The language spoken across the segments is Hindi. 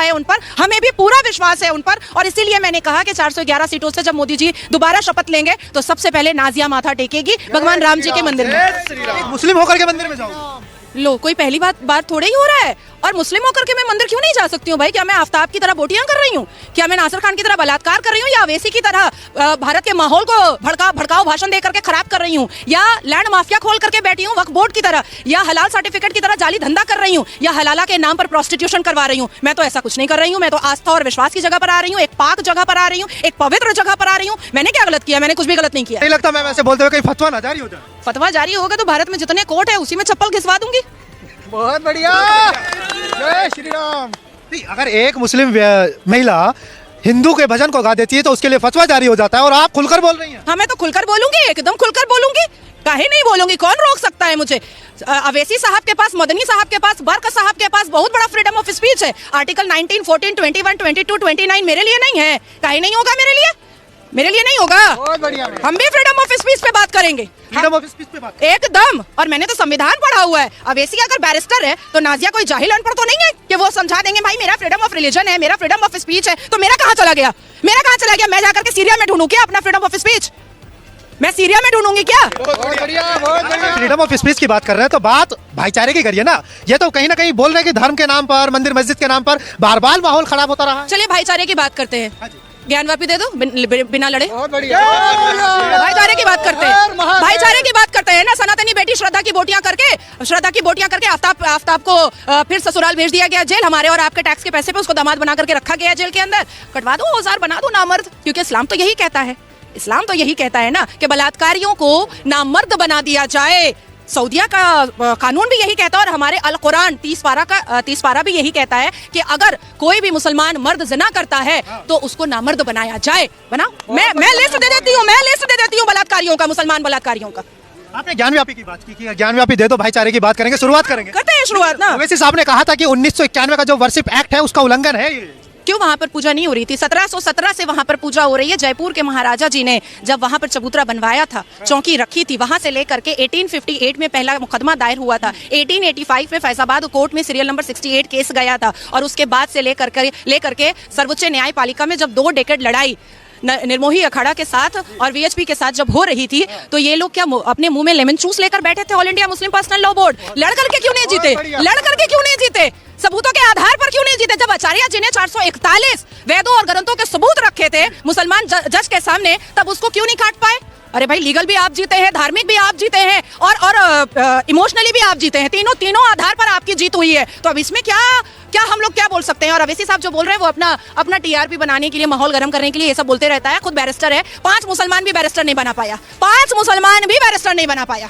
है उन पर, हमें भी पूरा विश्वास है उन पर। और इसीलिए मैंने कहा कि 411 सीटों से जब मोदी जी दोबारा शपथ लेंगे तो सबसे पहले नाजिया माथा टेकेगी भगवान राम जी के मंदिर में। मुस्लिम होकर के मंदिर में जाओ। लो, कोई पहली बात थोड़ा ही हो रहा है। और मुस्लिम होकर के मैं मंदिर क्यों नहीं जा सकती हूँ भाई? क्या मैं आफ्ताब की तरह बोटियां कर रही हूँ? क्या मैं नासिर खान की तरह बलात्कार कर रही हूँ? या अवैसी की तरह भारत के माहौल को भड़काऊ भाषण दे करके खराब कर रही हूँ? या लैंड माफिया खोल करके बैठी हूँ वक्फ बोर्ड की तरह? या हलाल सर्टिफिकेट की तरह जाली धंधा कर रही हूँ? या हलाला के नाम पर प्रोस्टिट्यूशन करवा रही हूँ? मैं तो ऐसा कुछ नहीं कर रही हूँ। मैं तो आस्था और विश्वास की जगह पर आ रही हूँ, एक पाक जगह पर आ रही हूँ, एक पवित्र जगह पर आ रही हूँ। मैंने क्या गलत किया? मैंने कुछ भी गलत नहीं किया। नहीं लगता मैम ऐसे बोलते हुए कहीं फतवा ना जारी हो जाए? फतवा जारी होगा तो भारत में जितने कोर्ट है उसी में चप्पल घिसवा दूंगी। बहुत बढ़िया, जय श्री राम। अगर एक मुस्लिम महिला हिंदू के भजन को गा देती है तो उसके लिए फतवा जारी हो जाता है और आप खुलकर बोल रही हैं। हाँ, मैं तो खुलकर बोलूंगी, एकदम खुलकर बोलूंगी। काहे नहीं बोलूंगी? कौन रोक सकता है मुझे? अवैसी साहब के पास, मदनी साहब के पास, बर्क साहब के पास बहुत बड़ा फ्रीडम ऑफ स्पीच है। आर्टिकल 19, 14, 21, 22, 29 मेरे लिए नहीं है। काहे नहीं होगा मेरे लिए? मेरे लिए नहीं होगा। बहुत बढ़िया। हम भी फ्रीडम ऑफ स्पीच पे बात करेंगे, फ्रीडम ऑफ स्पीच पे बात एकदम। और मैंने तो संविधान पढ़ा हुआ है। अवैसी अगर बैरिस्टर है तो नाजिया कोई जाहिल अनपढ़ तो नहीं है कि वो समझा देंगे भाई मेरा फ्रीडम ऑफ रिलीजन है, मेरा फ्रीडम ऑफ स्पीच है। तो मेरा कहाँ चला गया? मेरा कहाँ चला गया? मैं जाकर के सीरिया में ढूंढूं क्या अपना फ्रीडम ऑफ स्पीच? मैं सीरिया में ढूंढूंगी क्या? बहुत बढ़िया। फ्रीडम ऑफ स्पीच की बात कर रहे हैं तो बात भाईचारे की करिए ना। ये तो कहीं ना कहीं बोल रहे हैं कि धर्म के नाम पर, मंदिर मस्जिद के नाम पर बार बार माहौल खराब होता रहा। चलिए भाईचारे की बात करते हैं। ज्ञानवापी दे दो बिना लड़े। बहुत बढ़िया। भाईचारे की बात करते हैं, भाईचारे की बात करते हैं ना। सनातनी बेटी श्रद्धा की बोटियां करके आफ्ताब को फिर ससुराल भेज दिया गया, जेल। हमारे और आपके टैक्स के पैसे पे उसको दामाद बना करके रखा गया जेल के अंदर। कटवा दो, औजार बना दो नामर्द, क्योंकि इस्लाम तो यही कहता है। इस्लाम तो यही कहता है ना कि बलात्कारियों को नामर्द बना दिया जाए। सऊदिया का कानून भी यही कहता है और हमारे अल कुरान 30 पारा भी यही कहता है कि अगर कोई भी मुसलमान मर्द जिना करता है तो उसको नामर्द बनाया जाए। बनाओ। मैं लिस्ट दे देती हूँ बलात्कारियों का, मुसलमान बलात्कारियों का। आपने ज्ञानव्यापी की बात की, ज्ञानव्यापी दे दो, भाईचारे की बात करेंगे, शुरुआत करेंगे। करते हैं शुरुआत ना। वैसे साहब ने कहा था कि 1991 का जो वर्शिप एक्ट है उसका उल्लंघन है। क्यों वहाँ पर पूजा नहीं हो रही थी? 1717 से वहाँ पर पूजा हो रही है। जयपुर के महाराजा जी ने जब वहाँ पर चबूतरा बनवाया था, चौकी रखी थी, वहाँ से लेकर के 1858 में पहला मुकदमा दायर हुआ था। 1885 में फैजाबाद कोर्ट में सीरियल नंबर 68 केस गया था। और उसके बाद से लेकर के सर्वोच्च न्यायपालिका में जब 2 डेकेड लड़ाई निर्मोही अखाड़ा के साथ और वीएचपी के साथ जब हो रही थी तो ये लोग क्या अपने मुंह में लेमन जूस लेकर बैठे थे? All India Muslim personal law board लड़ करके क्यों नहीं जीते? लड़ करके क्यों नहीं जीते? सबूतों के आधार पर क्यों नहीं जीते? जब आचार्य जी ने 441 वेदों और ग्रंथों के सबूत रखे थे मुसलमान जज के सामने, तब उसको क्यों नहीं काट पाए? अरे भाई, लीगल भी आप जीते हैं, धार्मिक भी आप जीते हैं और इमोशनली भी आप जीते हैं। तीनों आधार पर आपकी जीत हुई है। तो अब इसमें क्या हम लोग क्या बोल सकते हैं? और अवैसी साहब जो बोल रहे हैं वो अपना टीआरपी बनाने के लिए, माहौल गर्म करने के लिए ये सब बोलते रहता है। खुद बैरिस्टर है, 5 मुसलमान भी बैरिस्टर नहीं बना पाया। 5 मुसलमान भी बैरिस्टर नहीं बना पाया।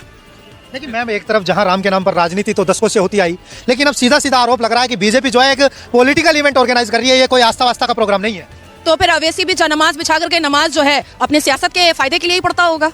लेकिन मैम, एक तरफ जहां राम के नाम पर राजनीति तो दशकों से होती आई, लेकिन अब सीधा सीधा आरोप लग रहा है कि बीजेपी जो है एक पॉलिटिकल इवेंट ऑर्गेनाइज कर रही है। ये कोई आस्था वास्ता का प्रोग्राम नहीं है। तो फिर अवैसी भी नमाज बिछा करके नमाज जो है अपने सियासत के फायदे के लिए ही पढ़ता होगा,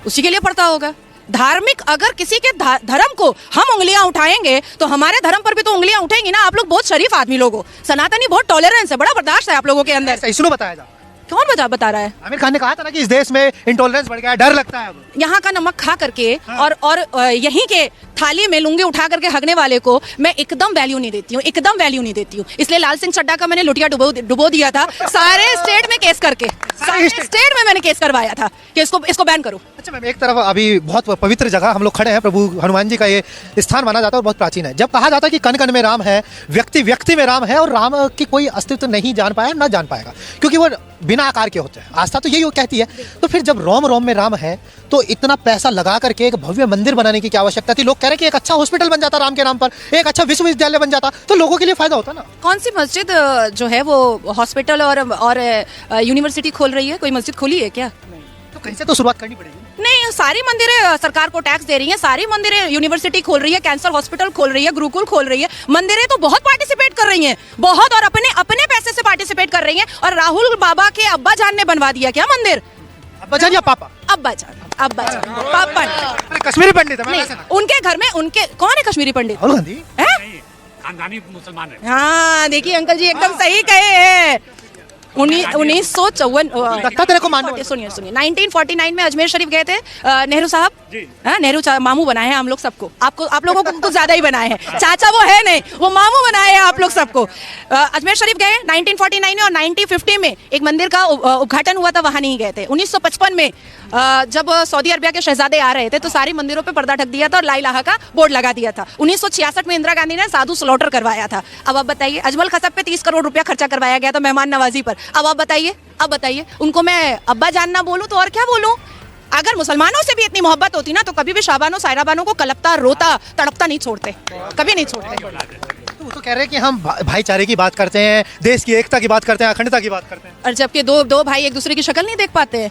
उसी के लिए पढ़ता होगा। धार्मिक अगर किसी के धर्म को हम उंगलियां उठाएंगे तो हमारे धर्म पर भी तो उंगलियां उठेंगी ना। आप लोग बहुत शरीफ आदमी लोग हो, सनातनी बहुत टॉलरेंस है, बड़ा बर्दाश्त है आप लोगों के अंदर। इसलिए बताया जा। कौन बता रहा है? आमिर खान ने कहा था ना कि इस देश में इंटॉलरेंस बढ़ गया है, डर लगता है। अब यहाँ का नमक खा करके और यहीं के थाली में लुंगी उठा करके हगने वाले को मैं एकदम वैल्यू नहीं देती हूँ, एकदम वैल्यू नहीं देती हूँ। इसलिए लाल सिंह चड्ढा का मैंने लुटिया डुबो दिया था सारे स्टेट में केस करके, सारे स्टेट में मैंने केस करवाया था कि इसको बैन करो। अच्छा मैम, एक तरफ अभी बहुत पवित्र जगह हम लोग खड़े हैं, प्रभु हनुमान जी का ये स्थान माना जाता है और बहुत प्राचीन है। जब कहा जाता है कि कण कण में राम है, व्यक्ति व्यक्ति में राम है और राम की कोई अस्तित्व नहीं जान पाया, ना जान पाएगा, क्योंकि वो बिना आकार के होते हैं। आस्था तो यही कहती है। तो फिर जब रोम रोम में राम है तो इतना पैसा लगा करके एक भव्य मंदिर बनाने की क्या आवश्यकता थी? लोग कह रहे हैं कि एक अच्छा हॉस्पिटल बन जाता राम के नाम पर, एक अच्छा विश्वविद्यालय बन जाता तो लोगों के लिए फायदा होता ना। कौन सी मस्जिद जो है वो हॉस्पिटल और यूनिवर्सिटी खोल रही है? कोई मस्जिद खोली है क्या? तो कहीं से तो शुरुआत करनी पड़ेगी। नहीं, सारी मंदिरें सरकार को टैक्स दे रही हैं, सारी मंदिरें यूनिवर्सिटी खोल रही है, कैंसर हॉस्पिटल खोल रही है, गुरुकुल खोल रही है। मंदिरें तो बहुत पार्टिसिपेट कर रही हैं, बहुत, और अपने पैसे से पार्टिसिपेट कर रही हैं। और राहुल बाबा के अब्बा जान ने बनवा दिया क्या मंदिर? अब्बा जान या पापा? अब्बा जान, पापा। कश्मीरी पंडित है। नहीं, उनके घर में उनके कौन है कश्मीरी पंडित? राहुल गांधी खानदानी मुसलमान है। हाँ, देखिए अंकल जी एकदम सही कहे हैं। लगता तेरे को मानने वाला? सुनिए 1949 में अजमेर शरीफ गए थे नेहरू साहब। हाँ, नेहरू मामू बनाए हैं हम लोग सबको, आप लोगों को कुछ ज्यादा ही बनाए हैं। चाचा वो है नहीं, वो मामू बनाए हैं आप लोग सबको। अजमेर शरीफ गए 1949 में, और 1950 में एक मंदिर का उद्घाटन हुआ था, वहां नहीं गए थे। 1955 में जब सऊदी अरबिया के शहजादे आ रहे थे तो सारी मंदिरों पे पर्दा ढक दिया था और ला इलाहा का बोर्ड लगा दिया था। 1966 में इंदिरा गांधी ने साधु स्लॉटर करवाया था। अब आप बताइए, अजमल खसब पे 30 करोड़ रुपया खर्चा करवाया गया था मेहमान नवाजी पर। अब आप बताइए उनको मैं अब्बा जान ना बोलूं तो और क्या बोलूं? अगर मुसलमानों से भी इतनी मोहब्बत होती ना तो कभी भी शाबानो सायराबानो को कलपता, रोता, तड़पता नहीं छोड़ते, कभी नहीं छोड़ते। तो वो तो कह रहे हैं कि हम भाईचारे की बात करते हैं, देश की एकता की बात करते हैं, अखंडता की बात करते हैं, और जबकि दो भाई एक दूसरे की शक्ल नहीं देख पाते हैं।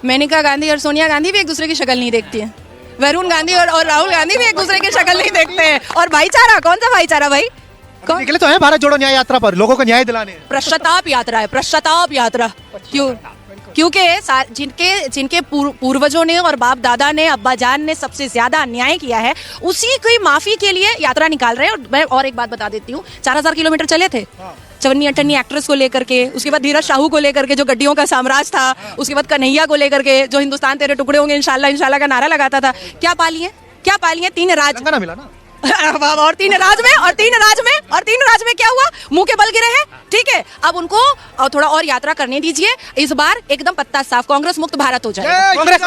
मेनका गांधी और सोनिया गांधी भी एक दूसरे की शक्ल नहीं देखती हैं। वरुण गांधी और राहुल गांधी भी एक दूसरे की शक्ल नहीं देखते हैं। और भाईचारा, कौन सा भाईचारा भाई? निकले तो है भारत जोड़ो न्याय यात्रा पर, लोगों को न्याय दिलाने। पश्चाताप यात्रा है, पश्चाताप यात्रा। क्योंकि जिनके पूर्वजों ने और बाप दादा ने, अब्बा जान ने सबसे ज्यादा अन्याय किया है, उसी की माफी के लिए यात्रा निकाल रहे हैं। और मैं और एक बात बता देती हूँ, 4000 किलोमीटर चले थे चवन्नी अठन्नी एक्ट्रेस को लेकर के, उसके बाद धीरज शाहू को लेकर के जो गड्डियों का साम्राज्य था, उसके बाद कन्हैया को लेकर के जो हिंदुस्तान तेरे टुकड़े होंगे इंशाल्लाह इंशाल्लाह का नारा लगाता था। क्या पाली है? 3 राज ना मिला ना और तीन राज में क्या हुआ? मुंह के बल गिरे हैं। ठीक है, अब उनको थोड़ा और यात्रा करने दीजिए। इस बार एकदम पत्ता साफ, कांग्रेस मुक्त भारत हो जाए। कांग्रेस